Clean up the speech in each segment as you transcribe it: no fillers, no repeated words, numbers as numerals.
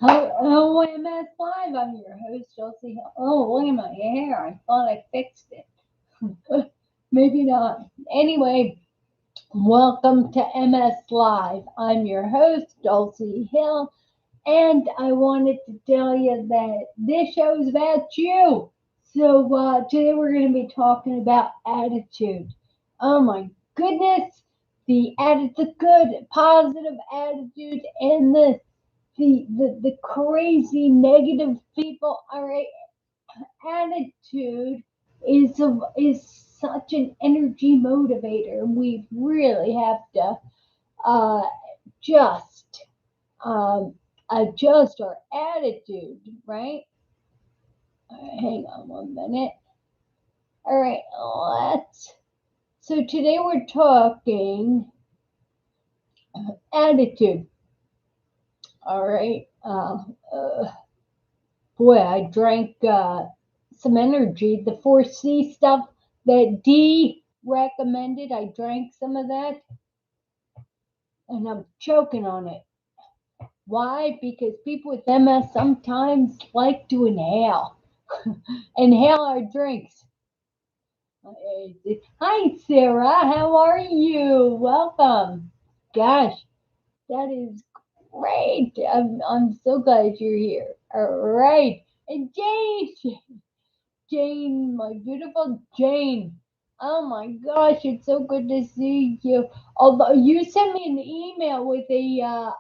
OMS Live. I'm your host, Dulci. Oh, look at my hair. I thought I fixed it. Maybe not. Anyway, welcome to MS Live. I'm your host, Dulcie Hill, and I wanted to tell you that this show is about you. So today we're going to be talking about attitude. Oh my goodness, the good, positive attitude, and the crazy negative people. All right, attitude is such an energy motivator. We really have to uh, just um, adjust our attitude, right? Hang on one minute. All right, let's. So today we're talking attitude. All right. Boy, I drank some energy, the 4C stuff that D recommended. I drank some of that and I'm choking on it. Why? Because people with MS sometimes like to inhale. Inhale our drinks. Hi, Sarah. How are you? Welcome. Gosh, that is great. I'm so glad you're here. All right. And Jane, my beautiful Jane. Oh my gosh, it's so good to see you. Although you sent me an email with a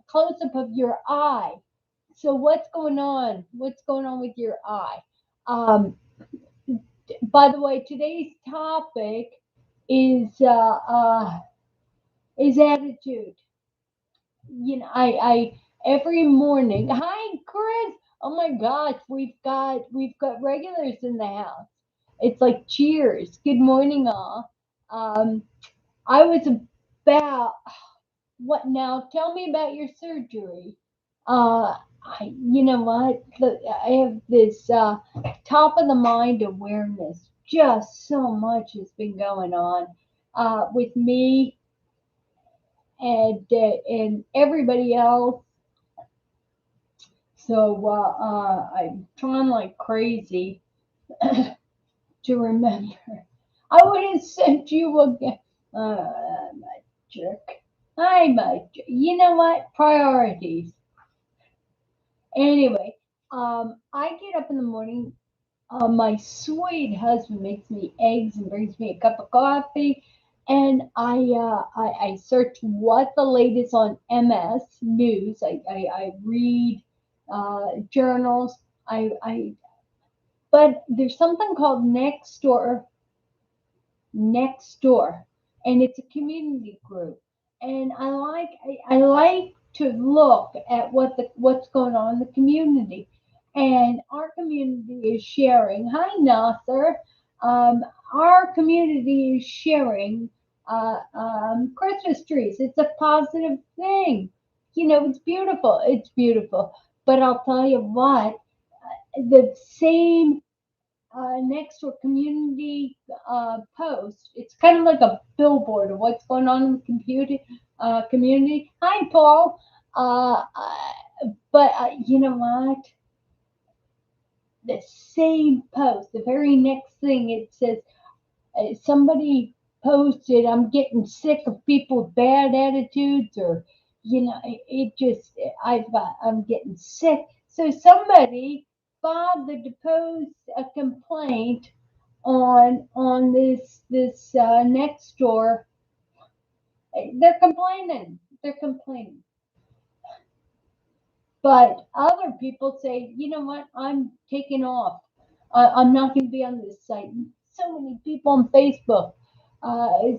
close up of your eye. So what's going on? What's going on with your eye? Um, by the way, today's topic is uh, uh, is attitude. I every morning. Hi, Chris. Oh my gosh, we've got regulars in the house. It's like cheers. Good morning, all. Um, I was about what now? Tell me about your surgery. You know what? I have this top of the mind awareness. Just so much has been going on with me and everybody else. So I'm trying like crazy to remember. I would have sent you again. I'm a jerk. I'm a jerk. You know what? Priorities. Anyway, I get up in the morning. My sweet husband makes me eggs and brings me a cup of coffee, and I search what the latest on MS news. I read journals. But there's something called Next Door, and it's a community group. And I like to look at what's going on in the community. And our community is sharing. Hi, Nasser. Um, our community is sharing Christmas trees. It's a positive thing. It's beautiful. It's beautiful. But I'll tell you what, the same next to a community post. It's kind of like a billboard of what's going on in the community. Hi, Paul. But you know what? The same post, the very next thing, it says somebody posted, "I'm getting sick of people with bad attitudes," or it just I'm getting sick. So somebody bothered to post a complaint on this next door. They're complaining. They're complaining. But other people say, you know what? I'm taking off. I'm not going to be on this site. So many people on Facebook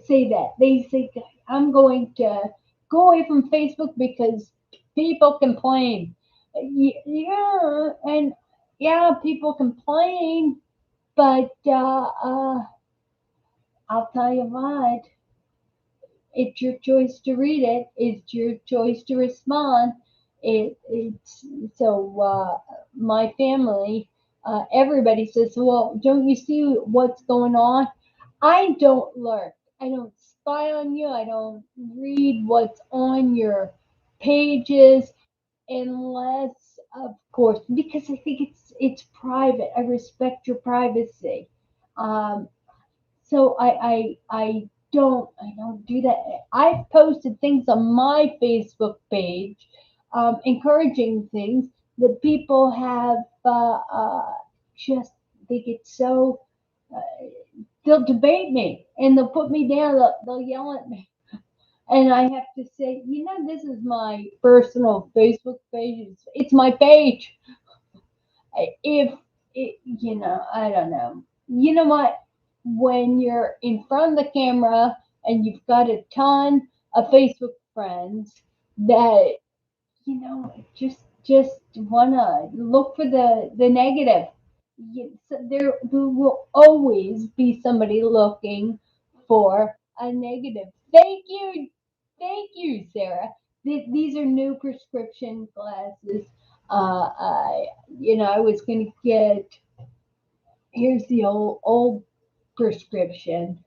say that. They say, I'm going to go away from Facebook because people complain. Yeah, and yeah, people complain, but I'll tell you what, it's your choice to read it. It's your choice to respond. It's so my family, everybody says, "Well, don't you see what's going on?" I don't lurk. I don't spy on you. I don't read what's on your pages. unless, of course, because I think it's private. I respect your privacy. Um, so I don't do that. I've posted things on my Facebook page, encouraging things that people have just they get so uh, they'll debate me and they'll put me down. They'll yell at me, and I have to say, this is my personal Facebook page. It's my page. If I don't know. You know what? When you're in front of the camera and you've got a ton of Facebook friends that just wanna look for the negative. So there will always be somebody looking for a negative. Thank you, Sarah. These are new prescription glasses. I was gonna get. Here's the old prescription.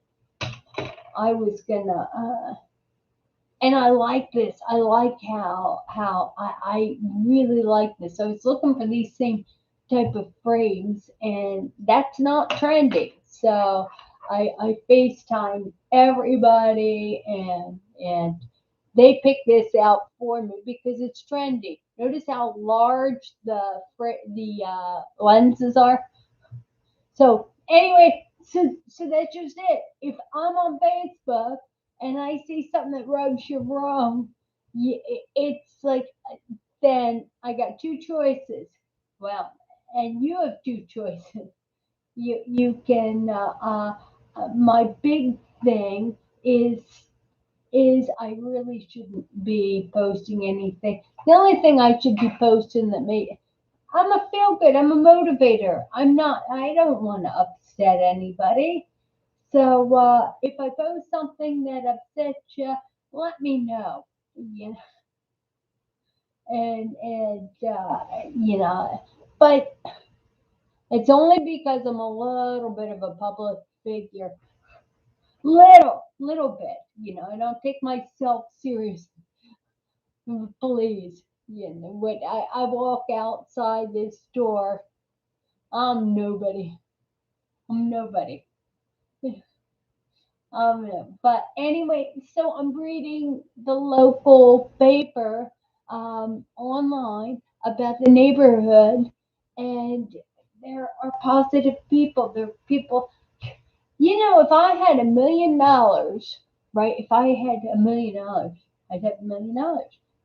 I was gonna. And I like this. I like how I really like this. I was looking for these same type of frames, and that's not trending. So I FaceTime everybody, and they pick this out for me because it's trendy. Notice how large the lenses are. So anyway, so that's just it. If I'm on Facebook and I see something that rubs you wrong, it's like then I got two choices. Well, and you have two choices. You can. My big thing is I really shouldn't be posting anything. The only thing I should be posting that may I'm a feel good. I'm a motivator. I'm not. I don't want to upset anybody. So if I post something that upsets you, let me know. You know, and but it's only because I'm a little bit of a public figure, little bit. I don't take myself seriously. Please, when I walk outside this door, I'm nobody. I'm nobody. But anyway, so I'm reading the local paper online about the neighborhood, and there are positive people. There are people, if I had $1 million, right? If I had $1 million, I'd have $1 million,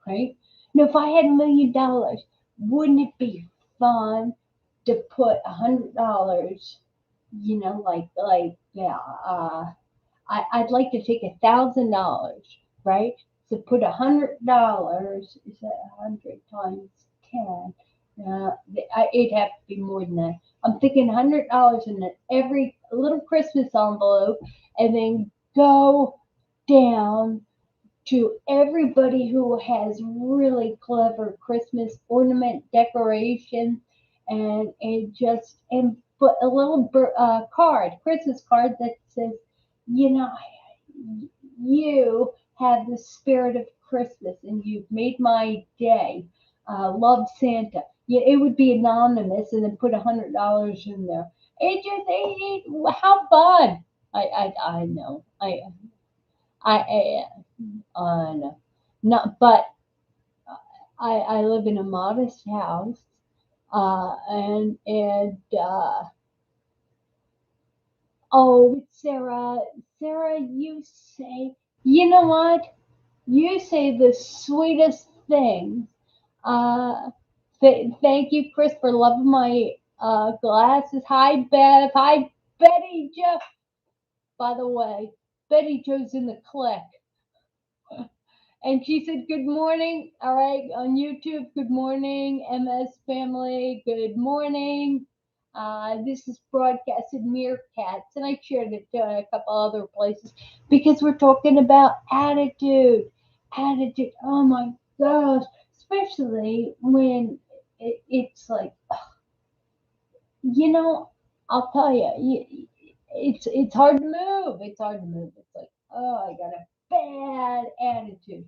right? Now, if I had $1 million, wouldn't it be fun to put $100, yeah, I'd like to take $1,000, right? So put $100. Is that 100 times 10? It'd have to be more than that. I'm thinking $100 in every little Christmas envelope, and then go down to everybody who has really clever Christmas ornament decorations, and put a little Christmas card that says, you know, you have the spirit of Christmas and you've made my day. Love Santa. Yeah, it would be anonymous and then put $100 in there. How fun! I know. I know. Not, but I live in a modest house, and oh, Sarah, you know what? You say the sweetest things. Uh, Thank you, Chris, for loving my glasses. Hi, Bev. Hi, Betty Jo. By the way, Betty Jo's in the clique. And she said, "Good morning." All right, on YouTube, good morning, MS family. Good morning. This is broadcasted Meerkats, and I shared it to a couple other places because we're talking about attitude. Attitude. Oh my gosh, especially when it's like, you know, I'll tell you, it's hard to move. It's hard to move. It's like, oh, I got a bad attitude.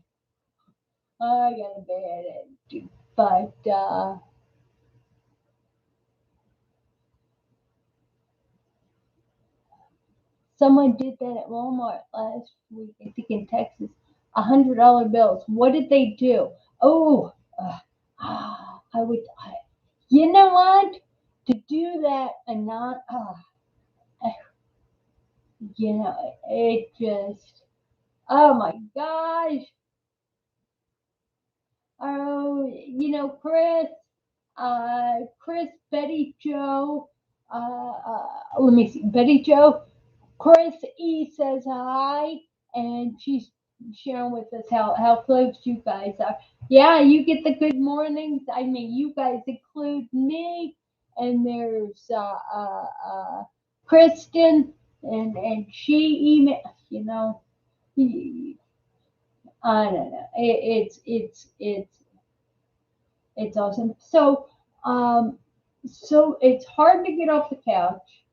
I got a bad attitude. But someone did that at Walmart last week, I think in Texas. $100 bills. What did they do? Oh, I would. You know what? To do that and not, it just. Oh my gosh. Oh, Chris, Betty Joe. Let me see, Betty Joe. Chris E says hi, and she's sharing with us how close you guys are. Yeah, you get the good mornings. I mean, you guys include me, and there's Kristen, and she email. You know, I don't know. It's awesome. So it's hard to get off the couch,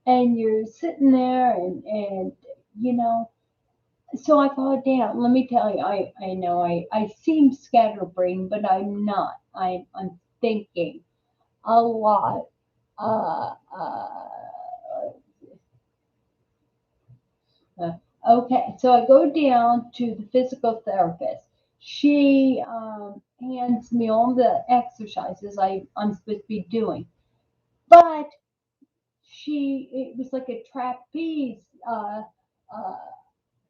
and you're sitting there, and you know. So I thought, damn, let me tell you, I know I seem scatterbrained, but I'm not. I'm thinking a lot. Uh, uh, okay, so I go down to the physical therapist. She hands me all the exercises I'm supposed to be doing, but it was like a trapeze uh,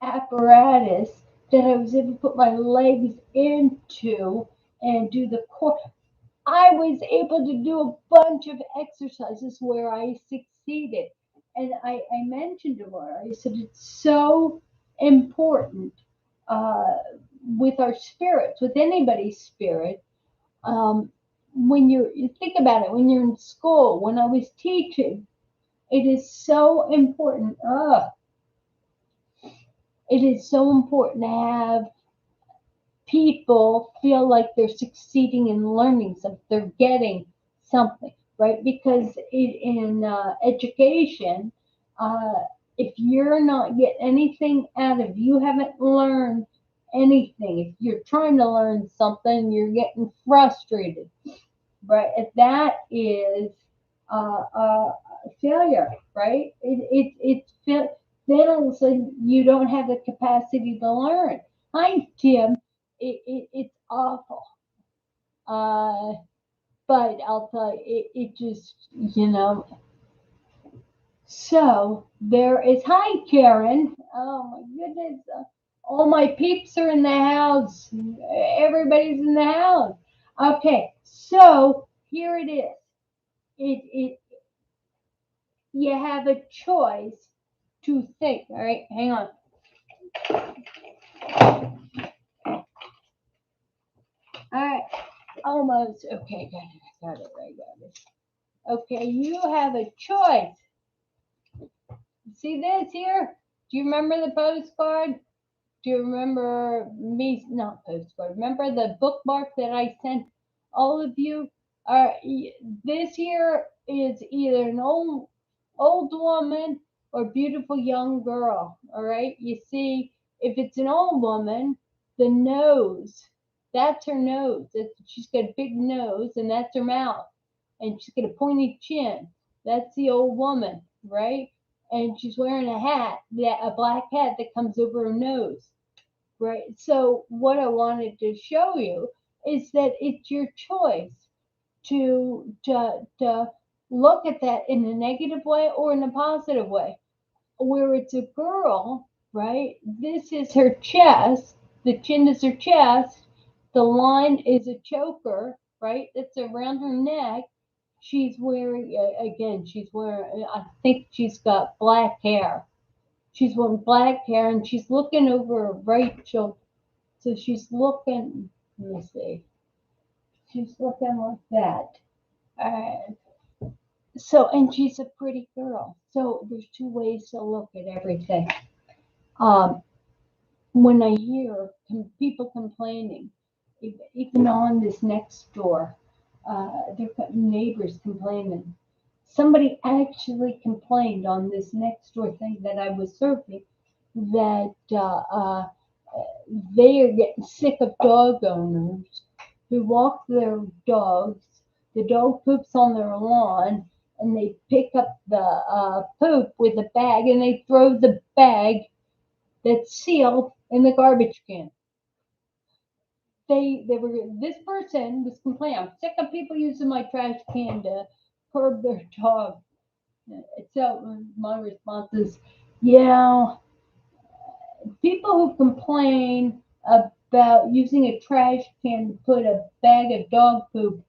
apparatus that I was able to put my legs into and do the core. I was able to do a bunch of exercises where I succeeded. And I mentioned to her, I said, it's so important uh, with our spirits, with anybody's spirit. Um, when you think about it, when you're in school, when I was teaching, it is so important. It is so important to have people feel like they're succeeding in learning something, they're getting something, right? Because in education, uh, if you're not getting anything out of, you haven't learned anything. If you're trying to learn something, you're getting frustrated, right? And that is failure, right? Then all of a sudden you don't have the capacity to learn. Hi, Tim. It's awful. Uh, but I'll tell you, it just, So there is, hi, Karen. Oh my goodness. All my peeps are in the house. Everybody's in the house. Okay, so here it is. It You have a choice to think. All right, hang on. All right, almost. Okay, got it. I got it. Okay, you have a choice. See this here? Do you remember the postcard? Do you remember me? Not postcard. Remember the bookmark that I sent all of you? This here is either an old woman or beautiful young girl. All right. You see, if it's an old woman, the nose, that's her nose. She's got a big nose, and that's her mouth, and she's got a pointy chin. That's the old woman, right? And she's wearing a black hat that comes over her nose. Right. So what I wanted to show you is that it's your choice to look at that in a negative way or in a positive way. Where it's a girl, right? This is her chest. The chin is her chest. The line is a choker, right? That's around her neck. She's wearing, again, I think she's got black hair. She's wearing black hair, and she's looking over her right shoulder. So she's looking, let me see, she's looking like that. Uh, and she's a pretty girl. So there's two ways to look at everything. Um, when I hear people complaining, even on this next door, their neighbors complaining. Somebody actually complained on this next door thing that I was serving that they are getting sick of dog owners who walk their dogs. The dog poops on their lawn, and they pick up the poop with a bag, and they throw the bag that's sealed in the garbage can. They were this person was complaining. I'm sick of people using my trash can to curb their dog. So my response is, yeah, people who complain about using a trash can to put a bag of dog poop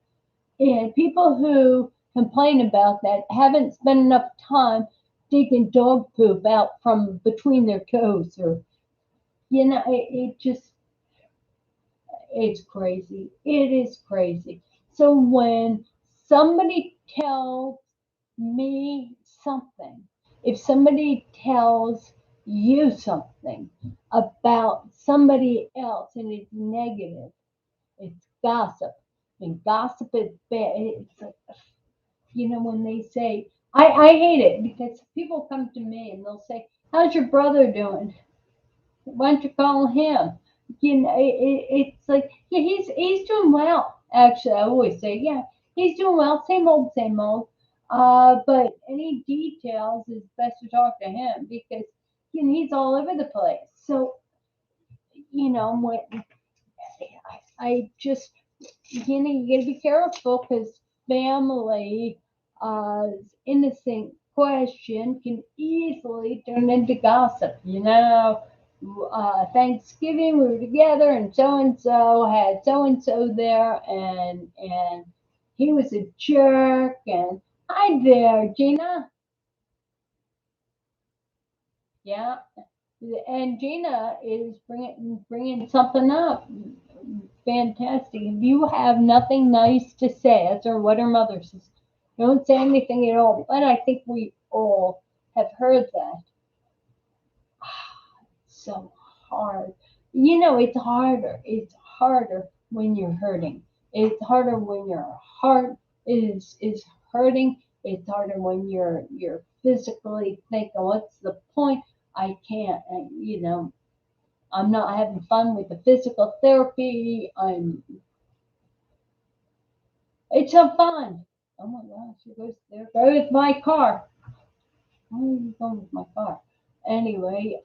in, people who complain about that haven't spent enough time digging dog poop out from between their toes, or it just it's crazy. It is crazy. So when somebody tells me something, if somebody tells you something about somebody else and it's negative, it's gossip. And gossip is bad. It's like, when they say, I hate it because people come to me and they'll say, how's your brother doing? Why don't you call him? It's like, yeah, he's doing well. Actually, I always say, yeah, he's doing well. Same old, same old. But any details is best to talk to him because he's all over the place. So when I just you gotta be careful because family innocent question can easily turn into gossip. Thanksgiving we were together and so had so and so there and he was a jerk and hi there, Gina. Yeah, and Gina is bringing something up. Fantastic. If you have nothing nice to say, that's what her mother says. Don't say anything at all. But I think we all have heard that. So hard. It's harder. It's harder when you're hurting. It's harder when your heart is hurting. It's harder when you're physically thinking, what's the point? I can't. I'm not having fun with the physical therapy. It's so fun. Oh my gosh, there goes my car. Where are you going with my car? Anyway,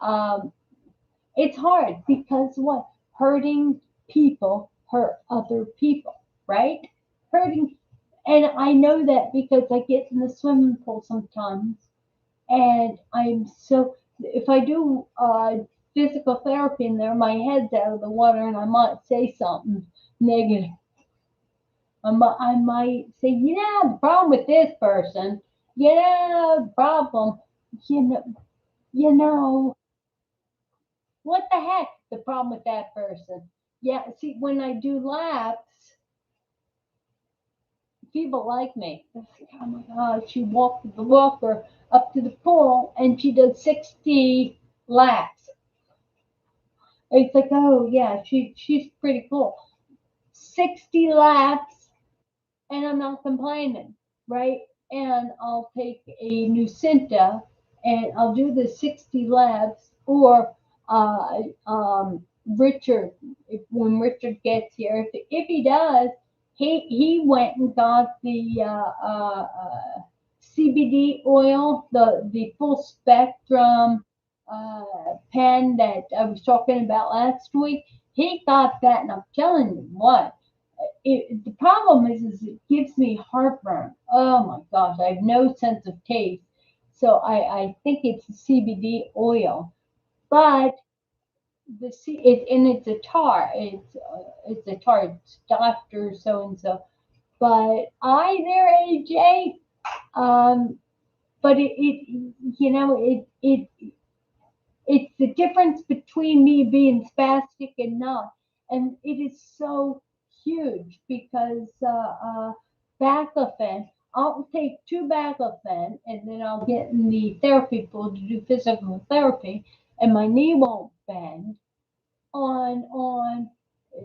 it's hard because what? Hurting people hurt other people, right? Hurting, and I know that because I get in the swimming pool sometimes, and if I do physical therapy in there, my head's out of the water, and I might say something negative. I might say, the problem with this person, the problem, you know, you know, what the heck, the problem with that person? Yeah, see, when I do laps, people like me. It's like, oh my God, she walked the walker up to the pool and she does 60 laps. It's like, oh yeah, she's pretty cool. 60 laps and I'm not complaining, right? And I'll take a Nucinta and I'll do the 60 laps, or Richard, when Richard gets here, if he does, he went and got the CBD oil, the full spectrum pen that I was talking about last week. He got that, and I'm telling you what, the problem is it gives me heartburn. Oh my gosh, I have no sense of taste. So I think it's CBD oil, but and it's a tar. It's a tar. It's Doctor so and so. But I there, AJ. But it's the difference between me being spastic and not. And it is so huge because baclofen, I'll take two baclofen and then I'll get in the therapy pool to do physical therapy and my knee won't bend on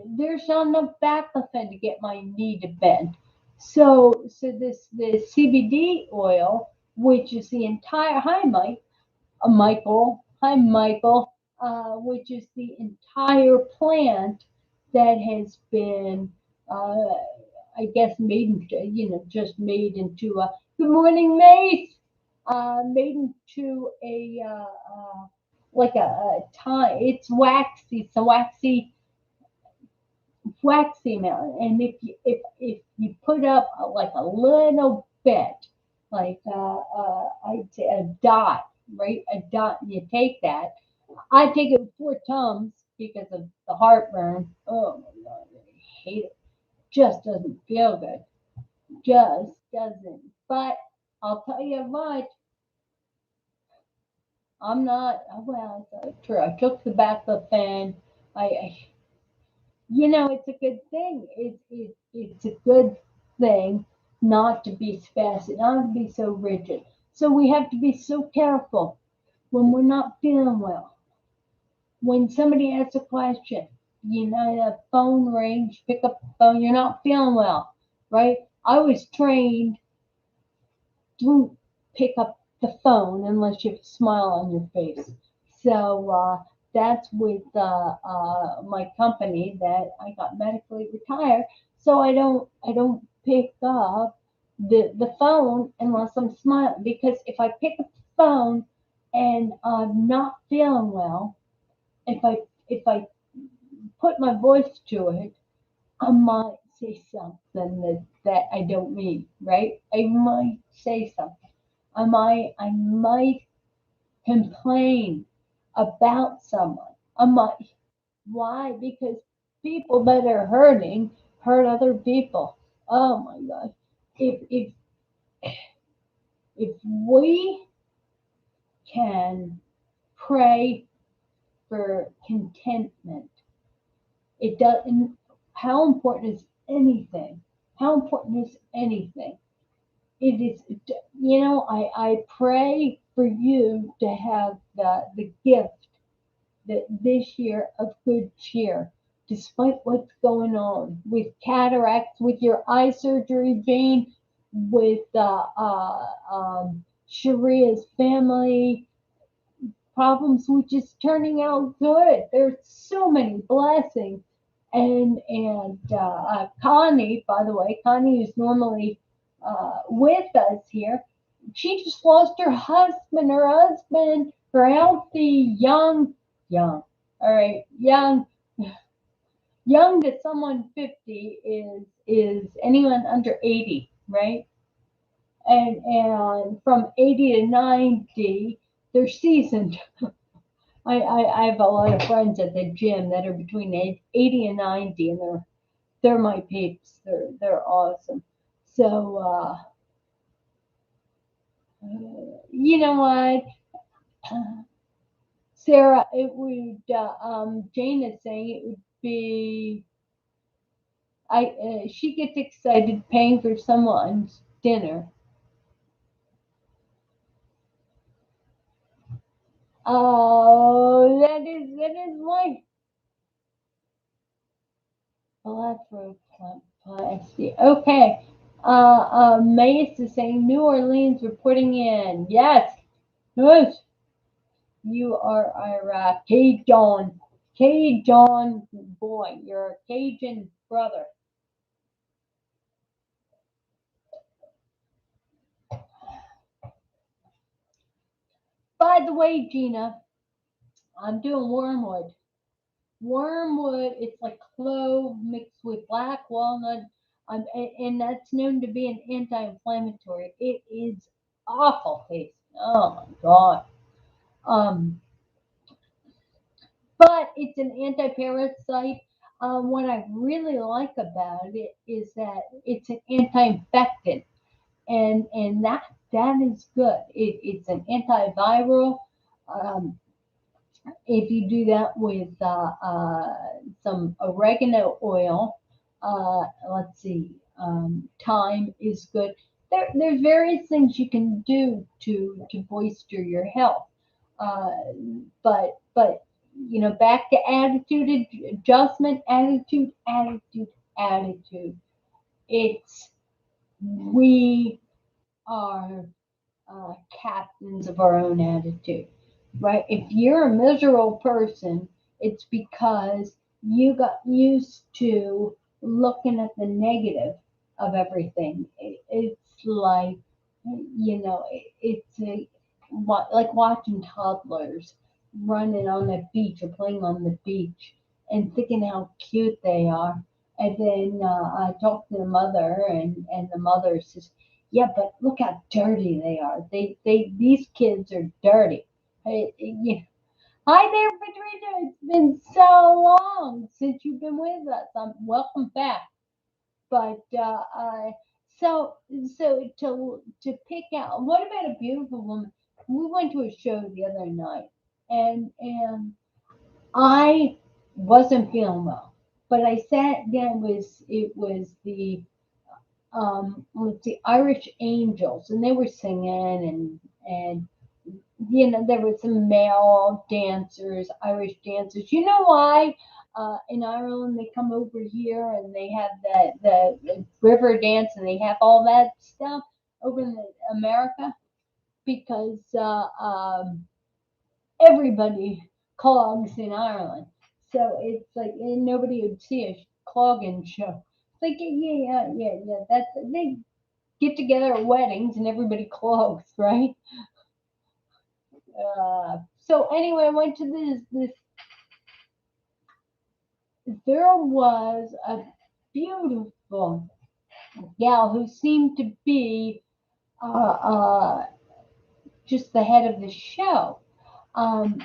there's not enough baclofen to get my knee to bend. So the CBD oil, which is the entire Michael. Hi, Michael. Which is the entire plant that has been uh, I guess made into, just made into a good morning, Mace. Made into a like a tie. It's waxy. It's a waxy amount. And if you put up like a little bit, like I'd say a dot, right? A dot, and you take that. I take it with 4 Tums because of the heartburn. Oh my god, I hate it. Just doesn't feel good. Just doesn't. But I'll tell you what, I'm not. Well, it's true. I took the baclofen. It's a good thing. It's a good thing not to be spastic, not to be so rigid. So we have to be so careful when we're not feeling well. When somebody asks a question, the phone rings, pick up the phone. You're not feeling well, right? I was trained, don't pick up the phone unless you have a smile on your face. So that's with my company that I got medically retired. So I don't pick up the phone unless I'm smiling, because if I pick up the phone and I'm not feeling well, if I put my voice to it, I might say something that I don't mean, right? I might say something. I might complain about someone. I might. Why? Because people that are hurting hurt other people. Oh my God. If we can pray for contentment, it doesn't. How important is anything? How important is anything? It is, I pray for you to have the gift that this year of good cheer, despite what's going on with cataracts, with your eye surgery, Jane, with Sharia's family problems, which is turning out good. There's so many blessings. And Connie, by the way, Connie is normally with us here. She just lost her husband. Her husband, her healthy, young, all right, young to someone 50 is anyone under 80, right? And from 80 to 90, they're seasoned. I have a lot of friends at the gym that are between 80 and 90, and they're my peeps. They're awesome. So you know what, Sarah? It would. Jane is saying it would be. She gets excited paying for someone's dinner. Oh, that is my blepharoplasty. Okay. Mace is saying New Orleans reporting in. Yes. Yes. You are Iraq. Cajun. Cajun boy. You're a Cajun brother. By the way, Gina, I'm doing wormwood. Wormwood, it's like clove mixed with black walnut, and that's known to be an anti-inflammatory. It is awful taste. Oh my god. Um, but it's an anti-parasite. What I really like about it is that it's an anti-infectant, and that is good. It's an antiviral. Um, if you do that with some oregano oil, let's see, thyme is good. There's various things you can do to bolster your health. Uh, but back to attitude adjustment, attitude. It's we are captains of our own attitude, right? If you're a miserable person, it's because you got used to looking at the negative of everything. It's like, it's like watching toddlers running on the beach or playing on the beach and thinking how cute they are. And then I talk to the mother, and the mother says, "Yeah, but look how dirty they are. These kids are dirty." Yeah. Hi there, Patricia. It's been so long since you've been with us. Welcome back. But so to pick out, what about a beautiful woman? We went to a show the other night, and I wasn't feeling well, but I sat down. It was the let's see, Irish Angels, and they were singing, and there were some male dancers, Irish dancers. You know why? In Ireland, they come over here and they have the river dance, and they have all that stuff over in America because everybody clogs in Ireland. So it's like nobody would see a clogging show. It's like yeah. That's they get together at weddings and everybody clogs, right? So anyway, I went to this. There was a beautiful gal who seemed to be uh, uh, just the head of the show. Um,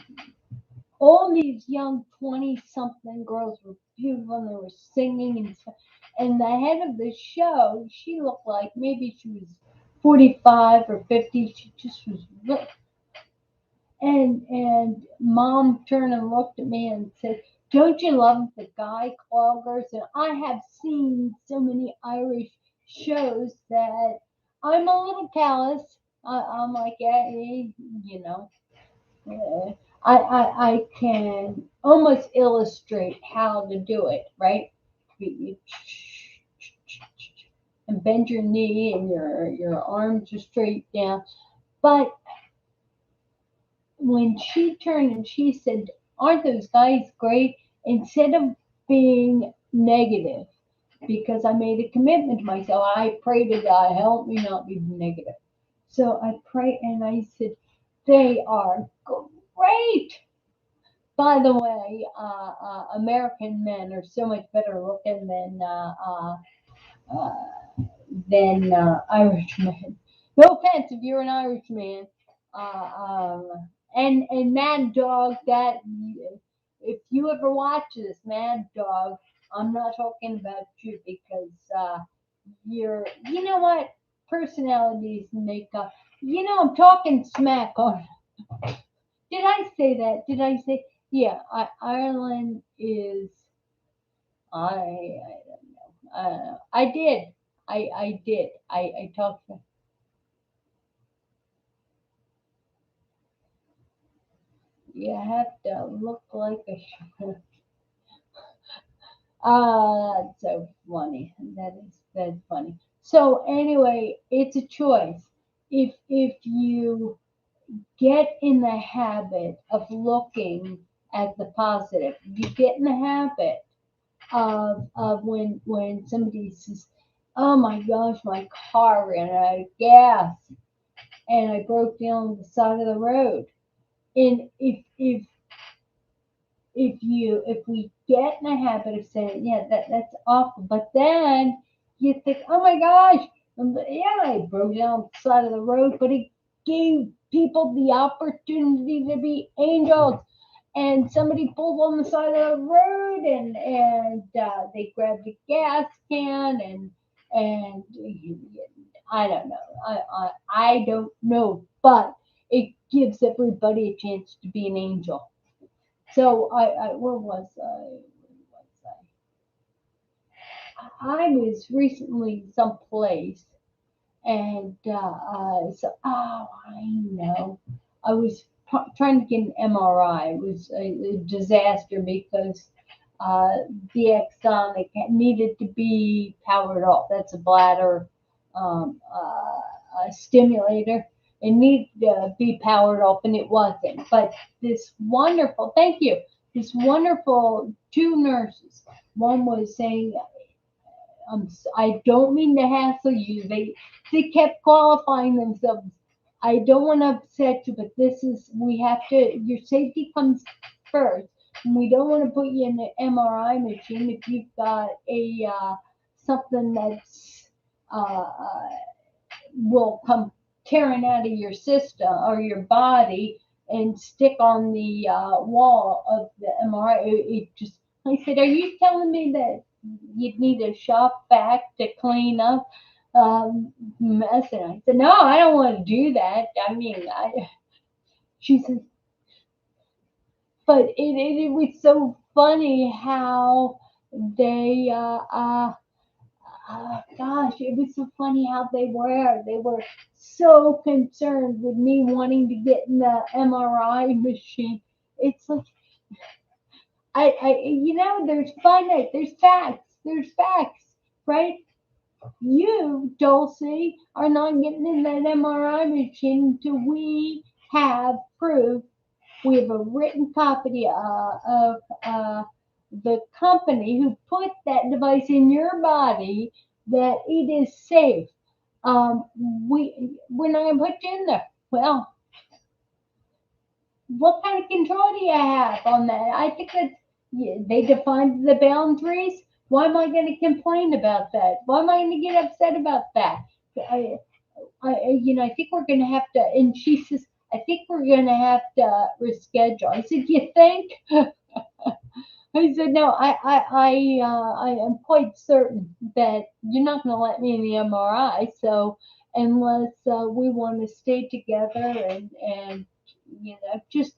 all these young 20-something girls were beautiful, and they were singing and stuff. And the head of the show, she looked like maybe she was 45 or 50. She just was and mom turned and looked at me and said, "Don't you love the guy cloggers?" And I have seen so many Irish shows that I'm a little callous. I'm like, yeah, uh, I can almost illustrate how to do it, right? You- And bend your knee and your arms are straight down. But when she turned and she said, "Aren't those guys great?" Instead of being negative, because I made a commitment to myself, I prayed to God, help me not be negative. So I prayed and I said, "They are great." By the way, American men are so much better looking uh, Irishmen. No offense if you're an Irishman. And Mad Dog, that if you ever watch this Mad Dog, I'm not talking about you because you know what? Personalities make up. I'm talking smack on. Did I say that? Did I say? Yeah, Ireland is. I don't know. I did. I did. I talked. You have to look like a. So funny. That's funny. So anyway, it's a choice. If you get in the habit of looking at the positive, you get in the habit of when somebody says, "Oh my gosh, my car ran out of gas and I broke down on the side of the road." And if we get in the habit of saying, "Yeah, that's awful," but then you think, "Oh my gosh, yeah, I broke down on the side of the road," but it gave people the opportunity to be angels. And somebody pulled on the side of the road, and they grabbed a gas can, and I don't know, I don't know, but it gives everybody a chance to be an angel. So where was I? I was recently someplace, and I know I was trying to get an MRI. It was a disaster because the exonic needed to be powered off. That's a bladder stimulator. It needed to be powered off, and it wasn't. But this wonderful, thank you, this wonderful two nurses. One was saying, I don't mean to hassle you. They kept qualifying themselves. I don't want to upset you, but this is we have to. Your safety comes first. And we don't want to put you in an MRI machine if you've got a something that's will come tearing out of your system or your body and stick on the wall of the MRI. It just, I said, are you telling me that you'd need a shop vac to clean up mess? And I said, no, I don't want to do that. I mean, she says, but it was so funny how they gosh, it was so funny how they were. They were so concerned with me wanting to get in the MRI machine. It's like there's finite, there's facts, right? You, Dulcie, are not getting in that MRI machine until we have proof. We have a written copy of the company who put that device in your body that it is safe. Um, we're not gonna put you in there. Well, what kind of control do you have on that? I think that yeah, they defined the boundaries. Why am I going to complain about that? Why am I going to get upset about that? I, I think we're going to have to. And she says, I think we're going to have to reschedule. I said, you think? I said, no, I am quite certain that you're not going to let me in the MRI. So unless we want to stay together and just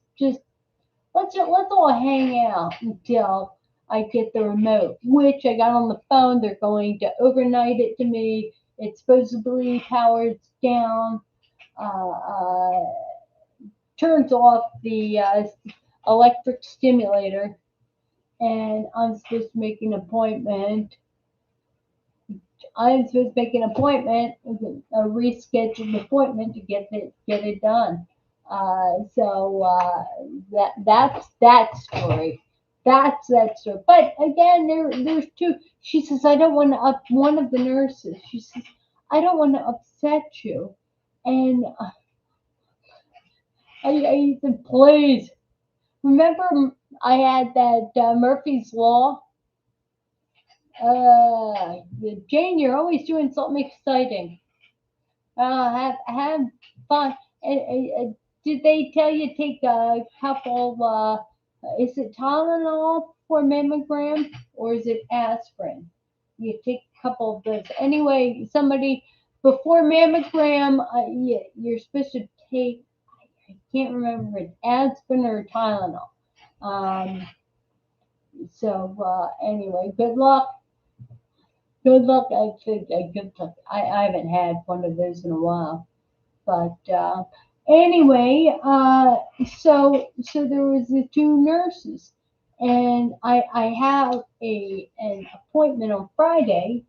let's all hang out until I get the remote, which I got on the phone. They're going to overnight it to me. It supposedly powers down, uh, uh, turns off the electric stimulator, and I'm supposed to make an appointment. I'm supposed to make an appointment, a rescheduled appointment to get it done. That's that story. That's that story. But again, there's two. She says I don't want to up one of the nurses. She says I don't want to upset you, and I said please remember I had that Murphy's Law. Jane, you're always doing something exciting. Have fun. Did they tell you to take a couple? Is it Tylenol for mammogram or is it aspirin? You take a couple of those. Anyway, somebody before mammogram, you're supposed to take. I can't remember if it's aspirin or Tylenol. Um, anyway, good luck. Good luck. I think good luck. I haven't had one of those in a while. But anyway, so there was the two nurses, and I have an appointment on Friday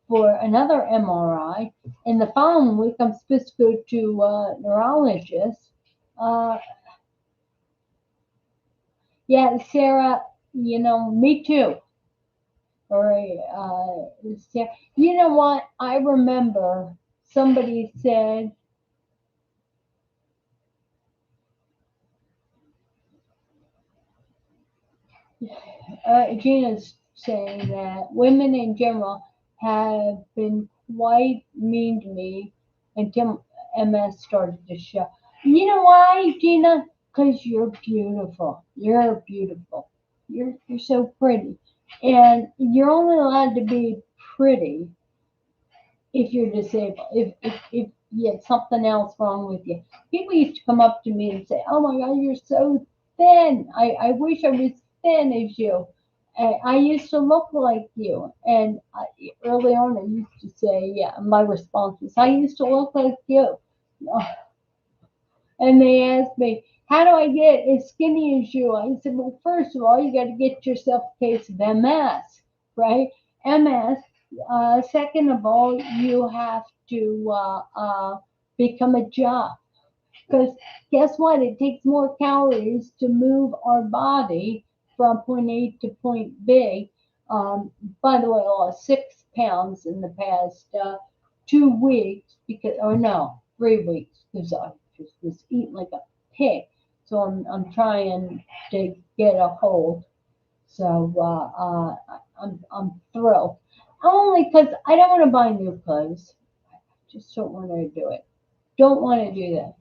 for another MRI, and the following week I'm supposed to go to a neurologist. Uh, yeah, Sarah, me too. Or Sarah, you know what? I remember somebody said Gina's saying that women in general have been quite mean to me until MS started to show. You know why, Gina? Because you're beautiful. You're beautiful. You're so pretty, and you're only allowed to be pretty if you're disabled. If you had something else wrong with you. People used to come up to me and say, "Oh my God, you're so thin. I wish I was thin as you. I used to look like you." And early on, I used to say, "Yeah." My response was, "I used to look like you." And they asked me, "How do I get as skinny as you?" I said, "Well, first of all, you got to get yourself a case of MS, right? MS. Second of all, you have to become a job. Because guess what? It takes more calories to move our body from point A to point B. By the way, I lost 6 pounds in the past 2 weeks, because, or no, 3 weeks, because I just was eating like a pig. So I'm trying to get a hold. So I'm thrilled. Only because I don't want to buy new clothes. Just don't want to do it. Don't want to do that.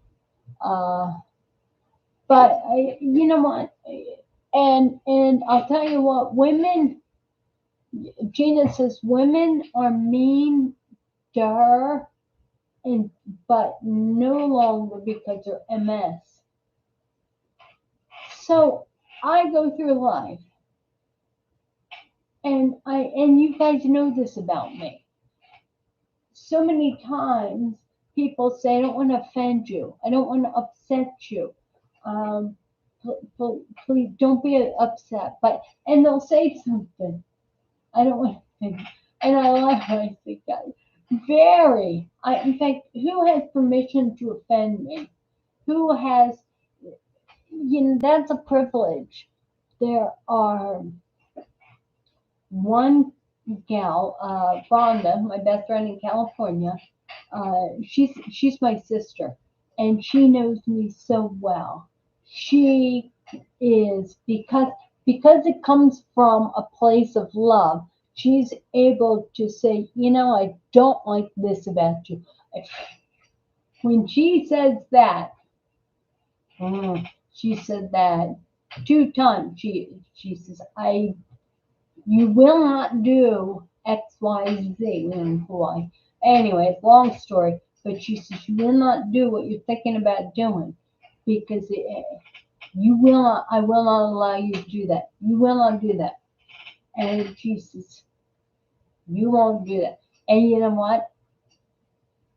But you know what? And I'll tell you what, women. Gina says women are mean to her, and but no longer because of MS. So I go through life, and you guys know this about me. So many times people say, I don't want to offend you. I don't want to upset you. Um, please don't be upset. But and they'll say something. I don't want to offend you. And I laugh when I think that. Very. In fact, who has permission to offend me? Who has, that's a privilege. There are one gal, Rhonda, my best friend in California. She's my sister, and she knows me so well. She is because it comes from a place of love. She's able to say, I don't like this about you. When she says that, she said that 2 times. She says, you will not do X, Y, Z. And boy, anyway, long story. But she says you will not do what you're thinking about doing because you will not. I will not allow you to do that. You will not do that. And she says you won't do that. And you know what?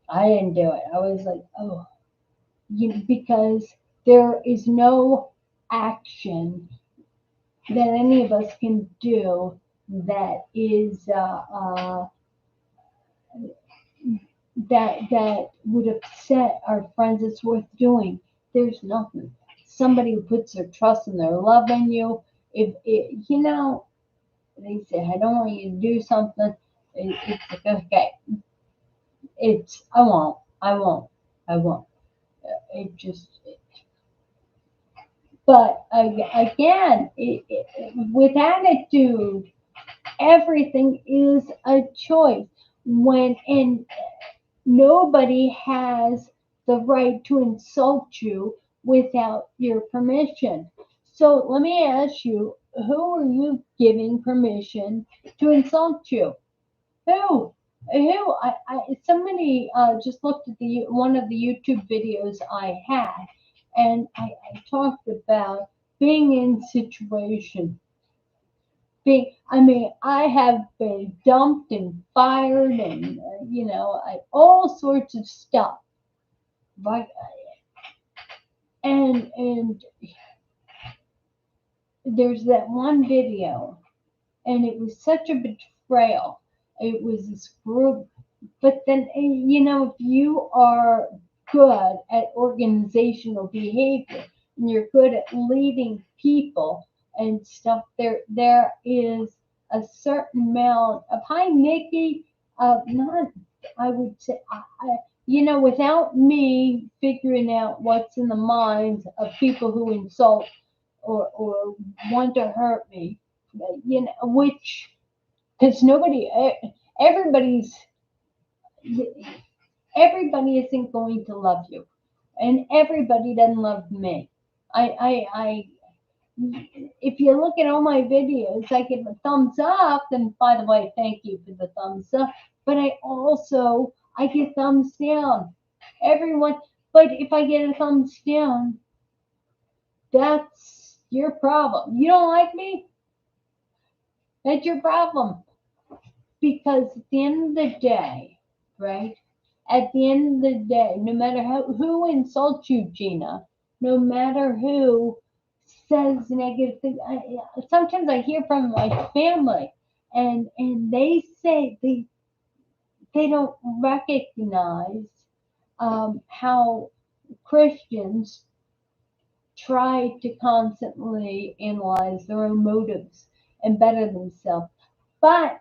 I didn't do it. I was like, oh, because there is no action that any of us can do that is that would upset our friends. It's worth doing. There's nothing. Somebody who puts their trust and their love in you. If it, they say, I don't want you to do something. It's like, okay. I won't. It just. But again, with attitude, everything is a choice. And nobody has the right to insult you without your permission. So let me ask you, who are you giving permission to insult you? Who? Who? Somebody just looked at one of the YouTube videos I had, and I talked about being in situations. I mean, I have been dumped and fired, and all sorts of stuff. Right? And there's that one video, and it was such a betrayal. It was this group, but then if you are good at organizational behavior and you're good at leading people and stuff, there is a certain amount of hi Nikki, not I would say without me figuring out what's in the minds of people who insult or want to hurt me, which because everybody's everybody isn't going to love you, and everybody doesn't love me. I if you look at all my videos, I give a thumbs up, and by the way, thank you for the thumbs up. But I get thumbs down. Everyone, but if I get a thumbs down, that's your problem. You don't like me? That's your problem. Because at the end of the day, right? At the end of the day, no matter who insults you, Gina, no matter who says negative things, sometimes I hear from my family, and they say they don't recognize how Christians try to constantly analyze their own motives and better themselves. But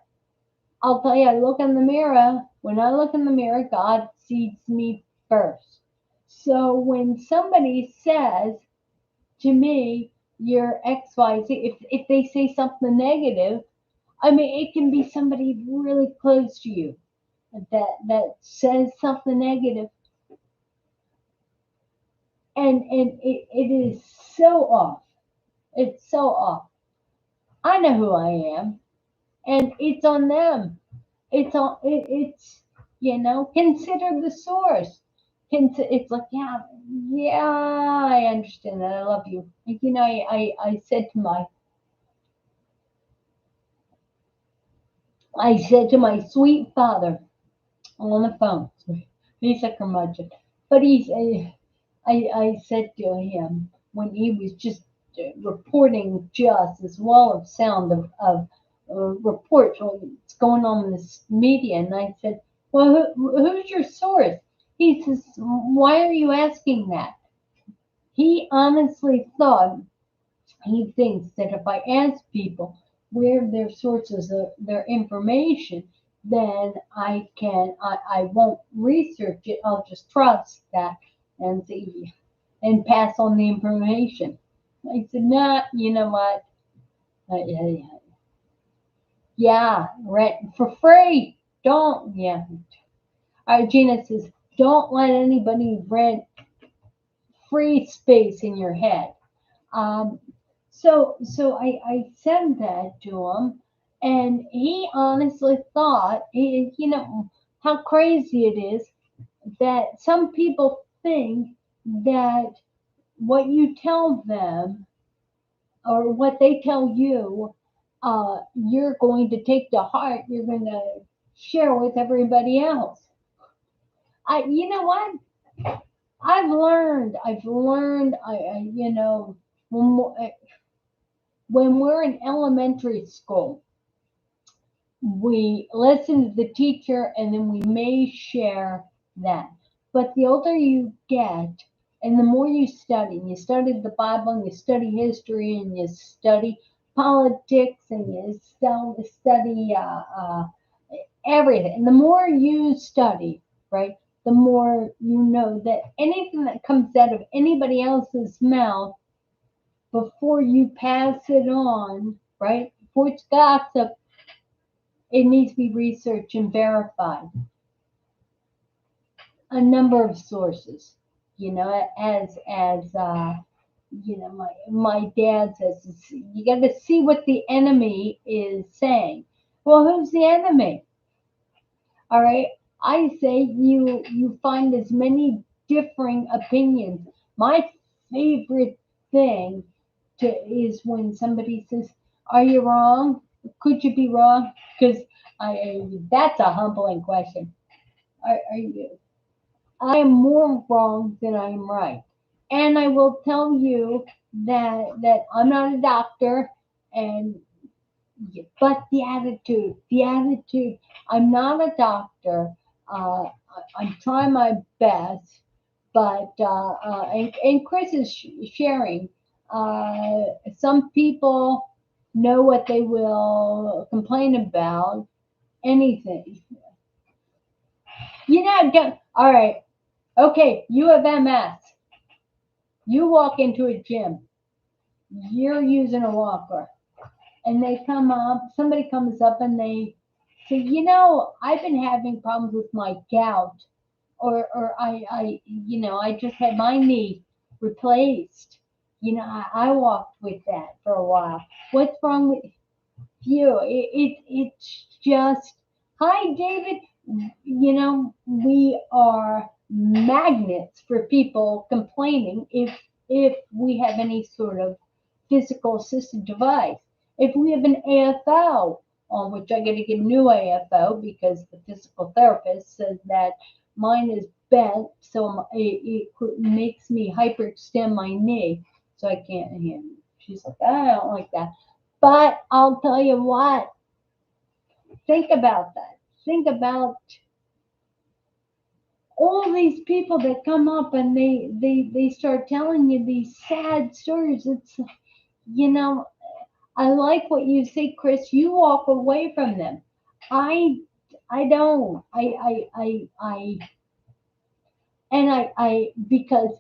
I'll tell you, I look in the mirror. When I look in the mirror, God sees me first. So when somebody says to me, you're XYZ, if they say something negative, I mean, it can be somebody really close to you that says something negative, and it is so off. It's so off. I know who I am, and it's on them. It's consider the source. It's like, yeah, I understand that. I love you. I said to my sweet father on the phone. He's a curmudgeon, but I said to him when he was just reporting just this wall of sound of reports what's going on in this media, and I said, "Well, who's your source?" He says, "Why are you asking that?" He honestly thought he thinks that if I ask people where their sources of their information, then I won't research it. I'll just trust that and see and pass on the information. I said, nah, you know what? Yeah, yeah, rent for free. Don't, yeah. Gina says, don't let anybody rent free space in your head. Um, so I said that to him, and he honestly thought, how crazy it is that some people think that what you tell them or what they tell you, you're going to take to heart, you're going to share with everybody else. You know what? I've learned, when, when we're in elementary school, we listen to the teacher and then we may share that. But the older you get, and the more you study the Bible, and you study history, and you study politics, and you study everything. And the more you study, right, the more you know that anything that comes out of anybody else's mouth before you pass it on, right, before it's gossip, it needs to be researched and verified. A number of sources, my dad says, you got to see what the enemy is saying. Well, who's the enemy? All right. I say you find as many differing opinions. My favorite thing is when somebody says, "Are you wrong? Could you be wrong?" Because that's a humbling question. Are you? I am more wrong than I am right, and I will tell you that I'm not a doctor, and but the attitude. I'm not a doctor. I'm trying my best, but and Chris is sharing. Some people know what they will complain about. Anything, Don't, all right. Okay, you have MS. You walk into a gym. You're using a walker, and they come up. Somebody comes up and they say, I've been having problems with my gout, or I just had my knee replaced. I walked with that for a while. What's wrong with you? It's just, hi, David. We are magnets for people complaining if we have any sort of physical assisted device. If we have an AFO, on which I got to get a new AFO because the physical therapist says that mine is bent, so it makes me hyperextend my knee, so I can't. She's like, I don't like that. But I'll tell you what, think about that. Think about all these people that come up and they start telling you these sad stories. It's, you know, I like what you say, Chris. You walk away from them. I I don't. I because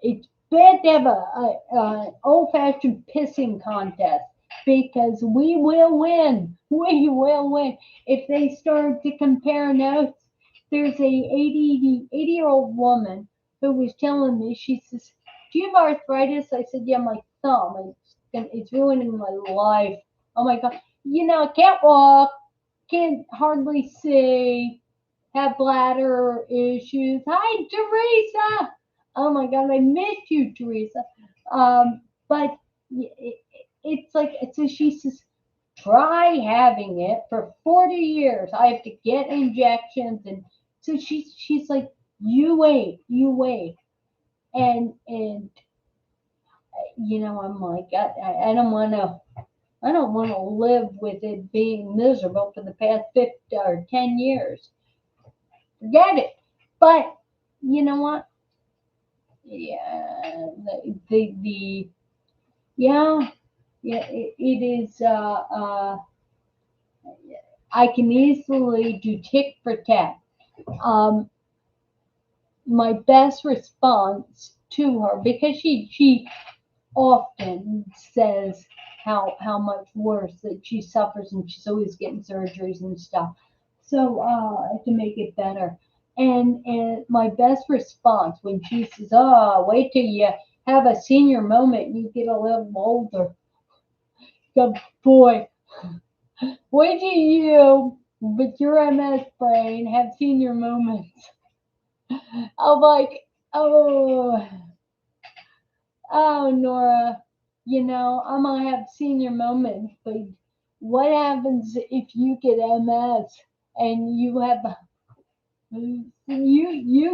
it's bad to have a old fashioned pissing contest because we will win. We will win. If they start to compare notes, there's a 80-year-old woman who was telling me, she says, "Do you have arthritis?" I said, "Yeah, my thumb. It's ruining my life. Oh my God. I can't walk, can't hardly see, have bladder issues. Hi, Teresa. Oh my God, I missed you, Teresa. But it's like, so she says, try having it for 40 years. I have to get injections. And so she's like, you wait. And I'm like, I don't want to. I don't want to live with it being miserable for the past 50 or 10 years. Forget it. But you know what? Yeah, the yeah, yeah, it is. I can easily do tick for tat. Um, my best response to her, because she often says how much worse that she suffers, and she's always getting surgeries and stuff. So to make it better. And my best response when she says, "Oh, wait till you have a senior moment and you get a little older." Go, boy, wait till you with your MS brain have senior moments. I'm like, oh, oh, Nora, I'm gonna have senior moments, but what happens if you get MS and you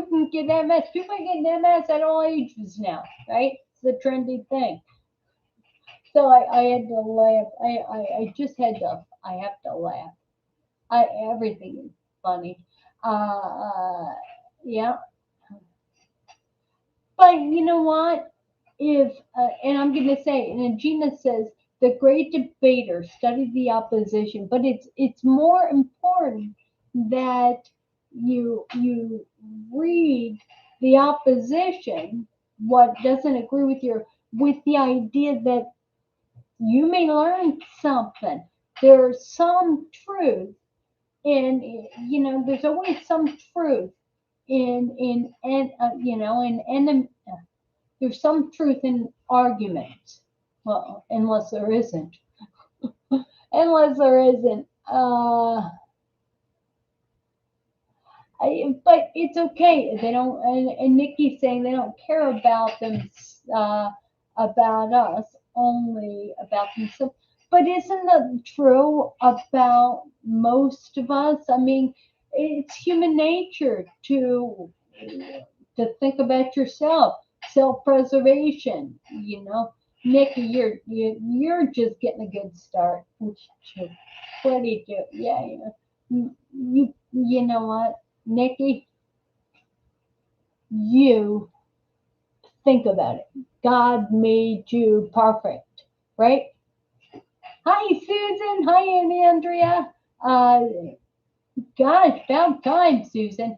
can get MS? People are getting MS at all ages now, right? It's the trendy thing. So I had to laugh. I just had to. I have to laugh. Everything is funny. Yeah, but you know what? If and I'm going to say, and Gina says, the great debater studied the opposition, but it's more important that you read the opposition, what doesn't agree with the idea that you may learn something. There's some truth in, there's always some truth in and in there's some truth in arguments. Well, unless there isn't. Unless there isn't. But it's okay. They don't. And Nikki's saying they don't care about them, about us, only about themselves. But isn't that true about most of us? I mean, it's human nature to think about yourself, self-preservation. Nikki, you're just getting a good start. What do you do? Yeah, you know what, Nikki, you think about it. God made you perfect, right? Hi, Susan. Hi, Aunt Andrea. Uh, Gosh, about time, Susan.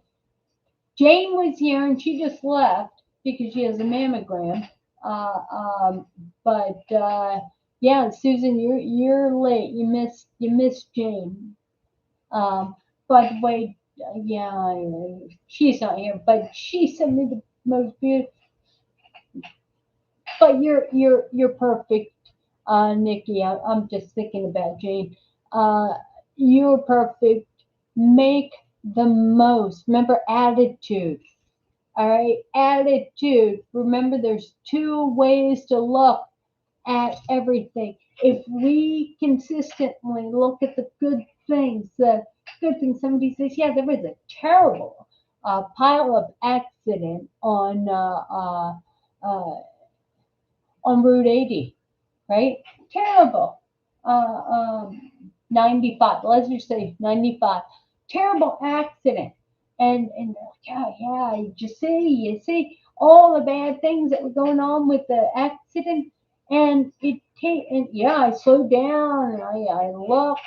Jane was here and she just left because she has a mammogram. Uh, um, but yeah, Susan, you're late. You missed Jane. By the way, yeah, she's not here, but she sent me the most beautiful. But you're perfect, Nikki. I'm just thinking about Jane. Uh, you're perfect. Make the most. Remember attitude. All right, attitude. Remember, there's two ways to look at everything. If we consistently look at the good things, somebody says, yeah, there was a terrible pile of accident uh, on Route 80, right? Terrible. 95. Let's just say 95. Terrible accident. And yeah, yeah, you see all the bad things that were going on with the accident, and and yeah, I slowed down and I looked,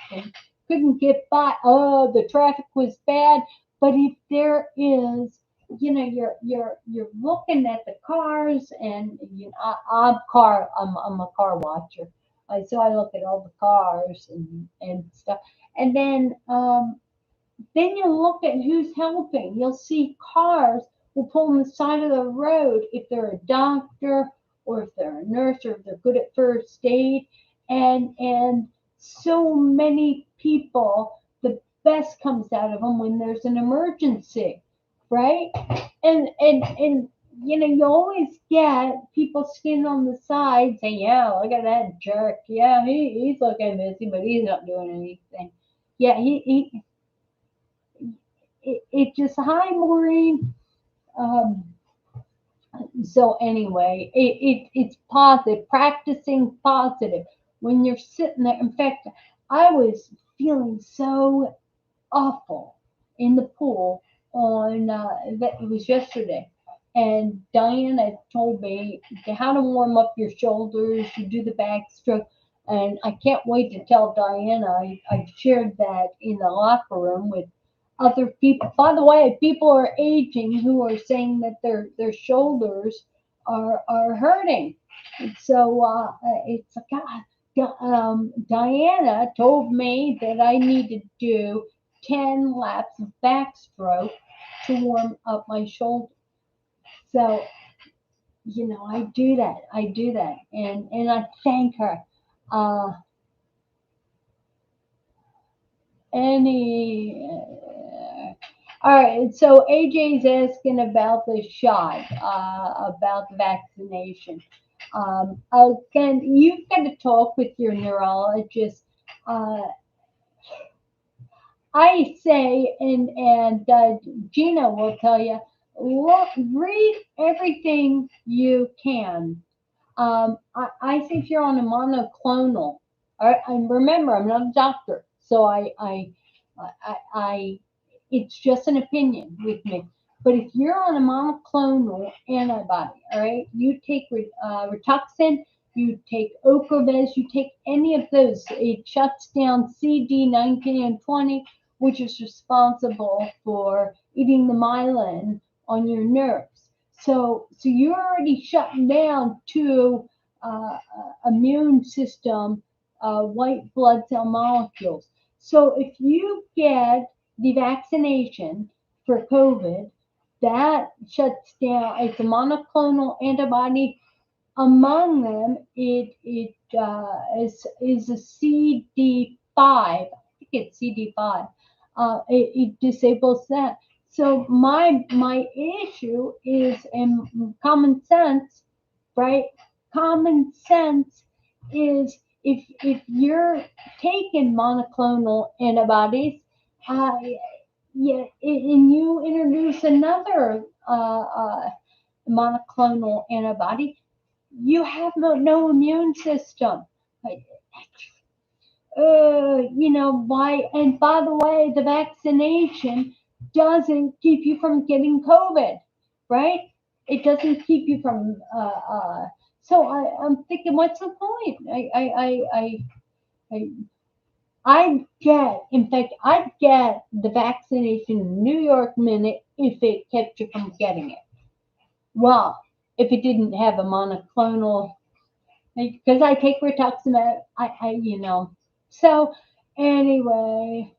couldn't get by. Oh, the traffic was bad. But if there is, you're looking at the cars, and I'm a car watcher. So I look at all the cars and stuff, and then you look at who's helping. You'll see cars will pull on the side of the road if they're a doctor or if they're a nurse or if they're good at first aid. And so many people, the best comes out of them when there's an emergency, right? And you always get people skin on the side saying, "Yeah, look at that jerk. Yeah, he's looking busy, but he's not doing anything." Yeah, it just hi Maureen. Um, so anyway, it's positive, practicing positive when you're sitting there. In fact, I was feeling so awful in the pool on that it was yesterday, and Diana told me how to warm up your shoulders, you do the backstroke, and I can't wait to tell Diana. I shared that in the locker room with other people. By the way, people are aging who are saying that their shoulders are hurting. And so it's like, Diana told me that I need to do 10 laps of backstroke to warm up my shoulder. So, I do that. I do that. And I thank her. Uh, any. All right. So AJ's asking about the shot, about the vaccination. Again, you've got to talk with your neurologist. Uh, I say, and Gina will tell you, look, read everything you can. I think you're on a monoclonal. And remember, I'm not a doctor, so I it's just an opinion with me. But if you're on a monoclonal antibody, all right, you take Rituxan, you take Ocrevus, you take any of those, it shuts down CD19 and 20, which is responsible for eating the myelin on your nerves. So you're already shutting down two immune system white blood cell molecules. So if you get the vaccination for COVID, that shuts down. It's a monoclonal antibody. Among them, it is a CD5. I think it's CD5. It disables that. So my issue is in common sense, right? Common sense is if you're taking monoclonal antibodies, uh, yeah, and you introduce another monoclonal antibody, you have no immune system. Why? And by the way, the vaccination doesn't keep you from getting COVID, right? It doesn't keep you from. So I'm thinking, what's the point? I, in fact, I'd get the vaccination in New York minute if it kept you from getting it. Well, if it didn't have a monoclonal, because I take rituximab, So anyway,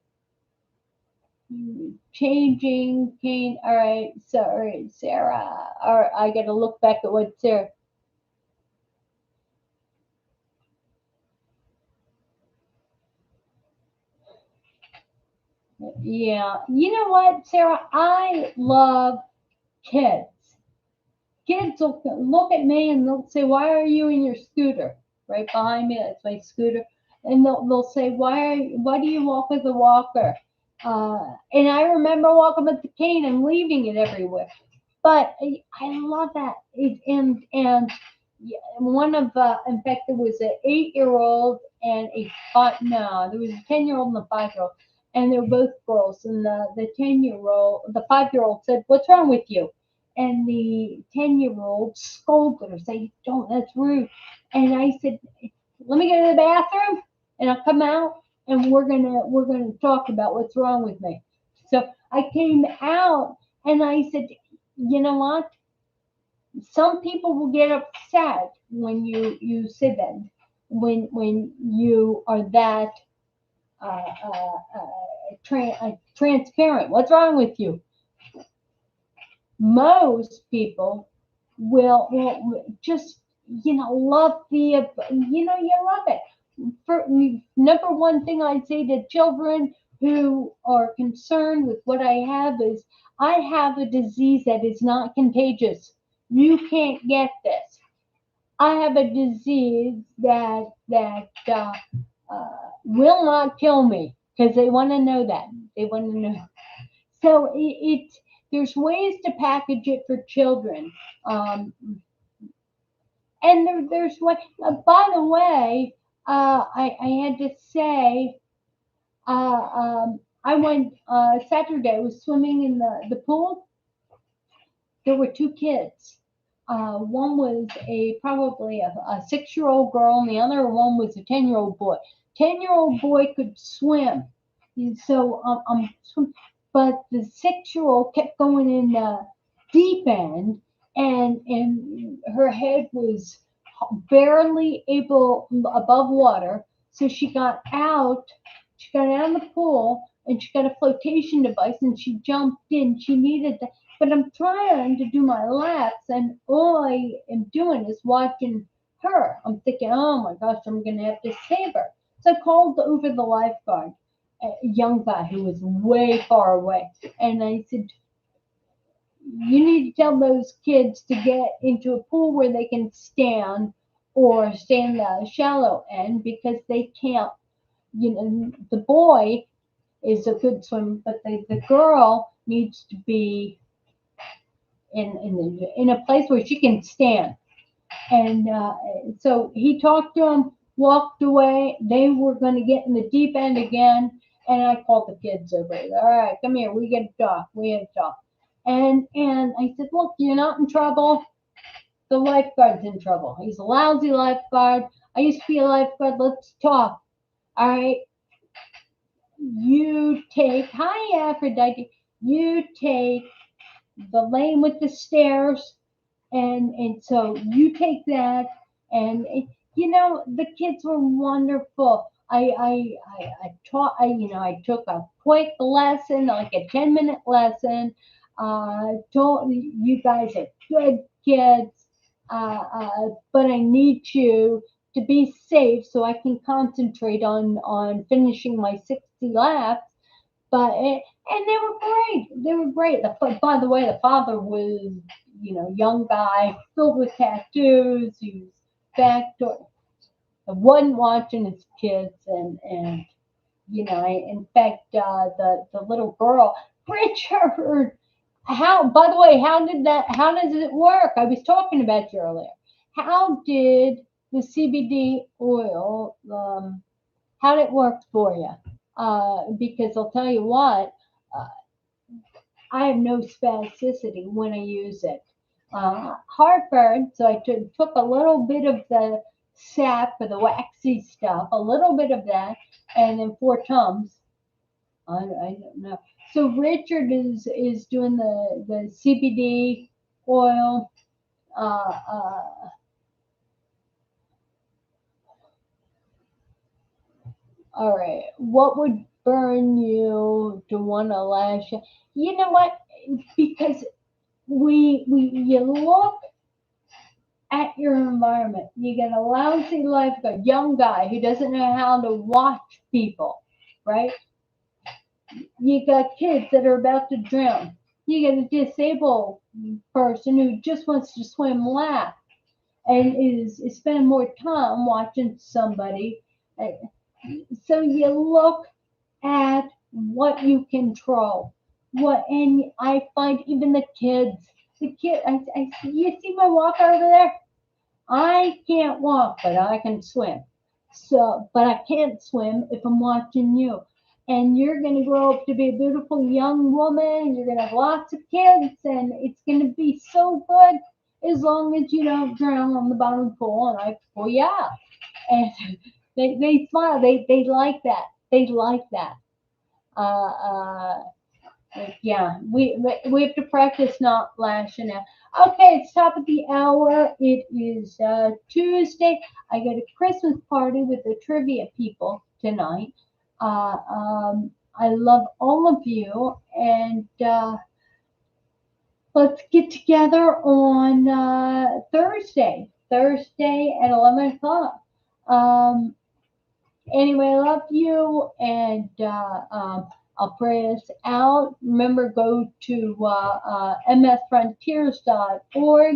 changing pain. All right, sorry, Sarah. All right, I got to look back at what Sarah. Yeah, you know what, Sarah? I love kids. Kids will look at me and they'll say, "Why are you in your scooter?" Right behind me, that's my scooter. And they'll say, why do you walk with a walker?" And I remember walking with the cane and leaving it everywhere. But I love that. And yeah, in fact, there was an 8-year-old and no, there was a 10-year-old and a 5-year-old, and they were both girls. And the 5-year-old said, "What's wrong with you?" And the 10-year-old scolded her, saying, "Don't, that's rude." And I said, "Let me go to the bathroom and I'll come out." and we're gonna talk about what's wrong with me. So I came out and I said, you know what? Some people will get upset when you say that, when you are that transparent. What's wrong with you? Most people will just love you love it. For number one thing I'd say to children who are concerned with what I have is I have a disease that is not contagious. You can't get this. I have a disease that will not kill me because they want to know that. They want to know. So there's ways to package it for children. Um, and there's what. By the way, I had to say, I went Saturday. I was swimming in the pool. There were two kids. One was probably a 6-year-old girl, and the other one was a 10-year-old boy. 10-year-old boy could swim, and so but the 6-year-old kept going in the deep end, and her head was barely able above water. So she got out. She got out of the pool, and she got a flotation device, and she jumped in. She needed that, but I'm trying to do my laps, and all I am doing is watching her. I'm thinking, oh my gosh, I'm going to have to save her. So I called over the lifeguard, a young guy who was way far away, and I said, you need to tell those kids to get into a pool where they can stand or stand the shallow end because they can't. The boy is a good swimmer, but the girl needs to be in a place where she can stand. And so he talked to him, walked away. They were going to get in the deep end again, and I called the kids over. All right, come here. We got to talk. We had to talk. And I said, look, you're not in trouble. The lifeguard's in trouble. He's a lousy lifeguard. I used to be a lifeguard. Let's talk. All right. You take, hi, Aphrodite. You take the lane with the stairs, and so you take that, and the kids were wonderful. I taught, I took a quick lesson, like a 10-minute lesson. Told you guys are good kids, but I need you to be safe so I can concentrate on finishing my 60 laps. But and they were great. They were great. By the way, the father was, young guy filled with tattoos. He was back to wasn't watching his kids, and in fact, the little girl, Richard. How? By the way, how did that? How does it work? I was talking about you earlier. How did the CBD oil? How did it work for you? Because I'll tell you what, uh, I have no spasticity when I use it. Heartburn, so I took a little bit of the sap or the waxy stuff, a little bit of that, and then 4 Tums. I don't know. So Richard is doing the CBD oil. Uh, uh, all right. What would burn you to want to lash? You know what? Because we you look at your environment. You get a lousy lifeguard, young guy who doesn't know how to watch people, right? You got kids that are about to drown. You get a disabled person who just wants to swim lap and is spending more time watching somebody. Uh, So you look at what you control. And I find even you see my walker over there? I can't walk, but I can swim. So, but I can't swim if I'm watching you. And you're going to grow up to be a beautiful young woman. You're going to have lots of kids, and it's going to be so good as long as you don't drown on the bottom of the pool and I pull you out. And they smile. They like that. They like that. Uh, uh, yeah, we have to practice not lashing out. Okay, it's top of the hour. It is Tuesday. I got a Christmas party with the trivia people tonight. I love all of you, and let's get together on Thursday. Thursday at 11 o'clock. Um, Anyway, I love you, and I'll pray us out. Remember, go to msfrontiers.org.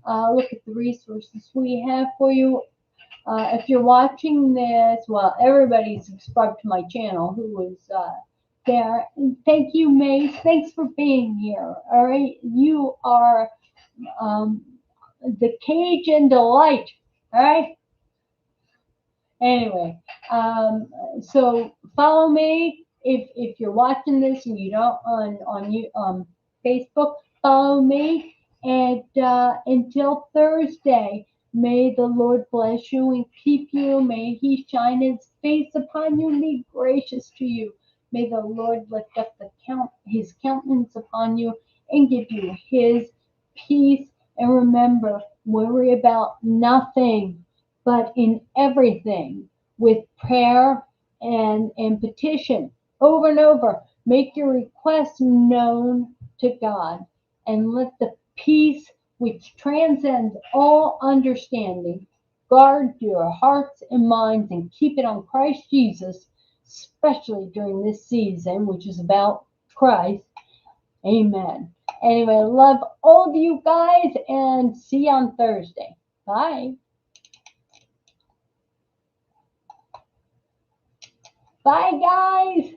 Look at the resources we have for you. If you're watching this, well, everybody subscribed to my channel who was there. And thank you, Mace. Thanks for being here. All right, you are um, the Cajun delight. All right. Anyway, so follow me if you're watching this and you don't on you Facebook. Follow me, and until Thursday, may the Lord bless you and keep you. May He shine His face upon you and be gracious to you. May the Lord lift up His countenance upon you and give you His peace. And remember, worry about nothing, but in everything with prayer and petition over and over. Make your requests known to God, and let the peace which transcends all understanding guard your hearts and minds and keep it on Christ Jesus, especially during this season, which is about Christ. Amen. Anyway, I love all of you guys, and see you on Thursday. Bye. Bye, guys.